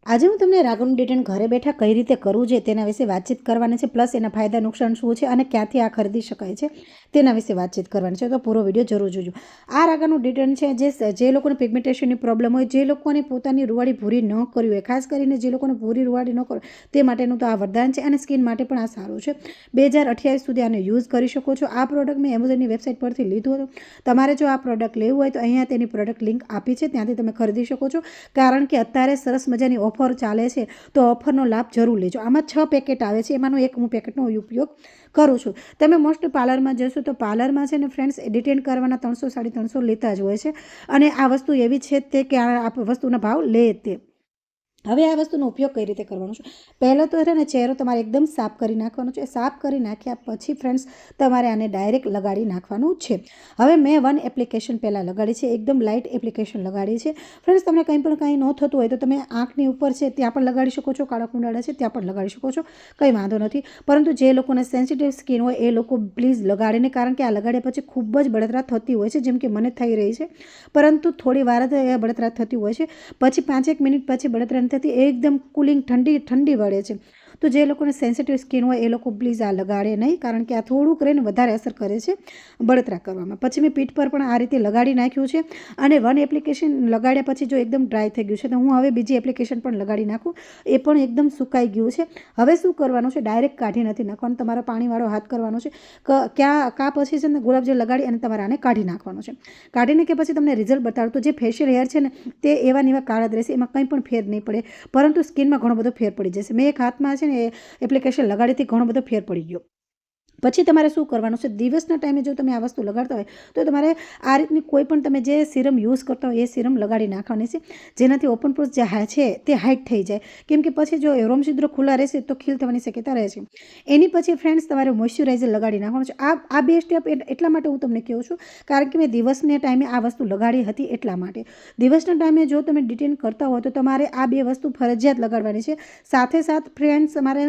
આજે હું તમને રાગનું ડિટેન ઘરે બેઠા કઈ રીતે કરવું છે તેના વિશે વાતચીત કરવાની છે, પ્લસ એના ફાયદા નુકસાન શું છે અને ક્યાંથી આ ખરીદી શકાય છે તેના વિશે વાતચીત કરવાની છે. તો પૂરો વિડીયો જરૂર જોજો. આ રાગાનું ડિટેન છે જે લોકોને પિગમેન્ટેશનની પ્રોબ્લેમ હોય, જે લોકોને પોતાની રૂવાડી ભૂરી ન કરવી હોય, ખાસ કરીને જે લોકોને ભૂરી રૂવાડી ન કરવી તે માટેનું તો આ વરદાન છે અને સ્કિન માટે પણ આ સારું છે. 2028 સુધી આને યુઝ કરી શકો છો. આ પ્રોડક્ટ મેં એમેઝોનની વેબસાઇટ પરથી લીધું હતું. તમારે જો આ પ્રોડક્ટ લેવું હોય તો અહીંયા તેની પ્રોડક્ટ લિંક આપી છે, ત્યાંથી તમે ખરીદી શકો છો. કારણ કે અત્યારે સરસ મજાની ઓફર ચાલે છે, તો ઓફરનો લાભ જરૂર લેજો. આમાં 6 પેકેટ આવે છે, એમાંનો એક હું પેકેટનો ઉપયોગ કરું છું. તમે મોસ્ટ પાર્લરમાં જશો તો પાર્લરમાં છે ને ફ્રેન્ડ્સ, ડિટેન કરવાના 300 350 લેતા જ હોય છે અને આ વસ્તુ એવી છે તે કે આ વસ્તુના ભાવ લે તે. હવે આ વસ્તુનો ઉપયોગ કઈ રીતે કરવાનો છે? પહેલાં તો છે ને ચહેરો તમારે એકદમ સાફ કરી નાખવાનો છે. સાફ કરી નાખ્યા પછી ફ્રેન્ડ્સ તમારે આને ડાયરેક્ટ લગાડી નાખવાનું છે. હવે મેં 1 એપ્લિકેશન પહેલાં લગાડી છે, એકદમ લાઇટ એપ્લિકેશન લગાડી છે. ફ્રેન્ડ્સ, તમને કંઈ ન થતું હોય તો તમે આંખની ઉપર છે ત્યાં પણ લગાડી શકો છો, કાળા કુંડાળા છે ત્યાં પણ લગાડી શકો છો, કંઈ વાંધો નથી. પરંતુ જે લોકોને સેન્સિટિવ સ્કિન હોય એ લોકો પ્લીઝ લગાડીને, કારણ કે આ લગાડ્યા પછી ખૂબ જ બળતરા થતી હોય છે, જેમ કે મને થઈ રહી છે. પરંતુ થોડી વાર જ બળતરા થતી હોય છે, પછી 5-1 મિનિટ પછી બળતરા એકદમ કુલિંગ ઠંડી વળે છે. તો જે લોકોને સેન્સિટિવ સ્કિન હોય એ લોકો પ્લીઝ આ લગાડે નહીં, કારણ કે આ થોડુંક રહીને વધારે અસર કરે છે બળતરા કરવામાં. પછી મેં પીઠ પર પણ આ રીતે લગાડી નાખ્યું છે અને 1 એપ્લિકેશન લગાડ્યા પછી જો એકદમ ડ્રાય થઈ ગયું છે તો હું હવે બીજી એપ્લિકેશન પણ લગાડી નાખું. એ પણ એકદમ સુકાઈ ગયું છે. હવે શું કરવાનું છે? ડાયરેક્ટ કાઢી નથી નાખવાનું, તમારો પાણીવાળો હાથ કરવાનો છે. પછી છે ને ગુલાબજળ લગાડી અને તમારે આને કાઢી નાખવાનો છે. કાઢીને કે પછી તમને રિઝલ્ટ બતાડું તો જે ફેશિયલ હેર છે ને તે એવા ને એવા કાળા જ રહેશે, એમાં કંઈ પણ ફેર નહીં પડે, પરંતુ સ્કિનમાં ઘણો બધો ફેર પડી જશે. મેં એક હાથમાં છે ને એપ્લિકેશન લગાડીથી ઘણો બધો ફેર પડી ગયો. પછી તમારે શું કરવાનું છે? દિવસના ટાઈમે જો તમે આ વસ્તુ લગાડતા હોય તો તમારે આ રીતની કોઈ પણ તમે જે સિરમ યુઝ કરતા હોય એ સિરમ લગાડી નાખવાની છે, જેનાથી ઓપન પોર્સ જે છે તે હાઇટ થઈ જાય. કેમ કે પછી જો રોમછિદ્રો ખુલ્લા રહેશે તો ખીલ થવાની શક્યતા રહે છે. એની પછી ફ્રેન્ડ્સ તમારે મોઇશ્ચરાઇઝર લગાડી નાખવાનું છે. આ 2 સ્ટેપ એટલા માટે હું તમને કહું છું, કારણ કે મેં દિવસના ટાઈમે આ વસ્તુ લગાડી હતી એટલા માટે. દિવસના ટાઈમે જો તમે ડિટેન કરતા હો તો તમારે આ 2 વસ્તુ ફરજિયાત લગાડવાની છે. સાથે ફ્રેન્ડ્સ તમારે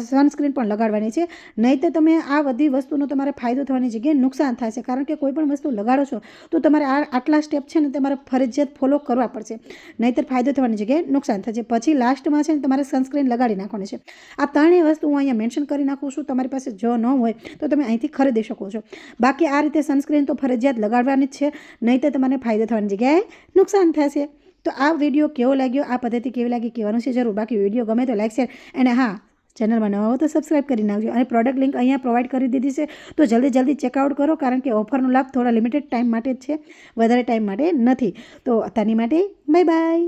સનસ્ક્રીન પણ લગાડવાની છે. નહીં તો તમે આ બધી વસ્તુનો તમારે ફાયદો થવાની જગ્યાએ નુકસાન થાય છે, કારણ કે કોઈ પણ વસ્તુ લગાડો છો તો તમારે આટલા સ્ટેપ છે ને તમારે ફરજિયાત ફોલો કરવા પડશે, નહીંતર ફાયદો થવાની જગ્યાએ નુકસાન થશે. પછી લાસ્ટમાં છે ને તમારે સનસ્ક્રીન લગાડી નાખવાની છે. આ 3 વસ્તુ હું અહીંયા મેન્શન કરી નાખું છું. તમારી પાસે જો ન હોય તો તમે અહીંથી ખરીદી શકો છો. બાકી આ રીતે સનસ્ક્રીન તો ફરજિયાત લગાડવાની જ છે, નહીં તો તમને ફાયદો થવાની જગ્યાએ નુકસાન થશે. તો આ વિડીયો કેવો લાગ્યો, આ પદ્ધતિ કેવી લાગી કહેવાનું છે જરૂર. બાકી વિડીયો ગમે તો લાઈક, શેર અને હા, ચેનલમાં નવા હો તો સબસ્ક્રાઇબ કરી નાખજો. અને પ્રોડક્ટ લિંક અહીંયા પ્રોવાઈડ કરી દીધી છે, તો જલ્દી ચેકઆઉટ કરો, કારણ કે ઓફરનો લાભ થોડા લિમિટેડ ટાઈમ માટે જ છે, વધારે ટાઈમ માટે નથી. તો અત્યારની માટે બાય બાય.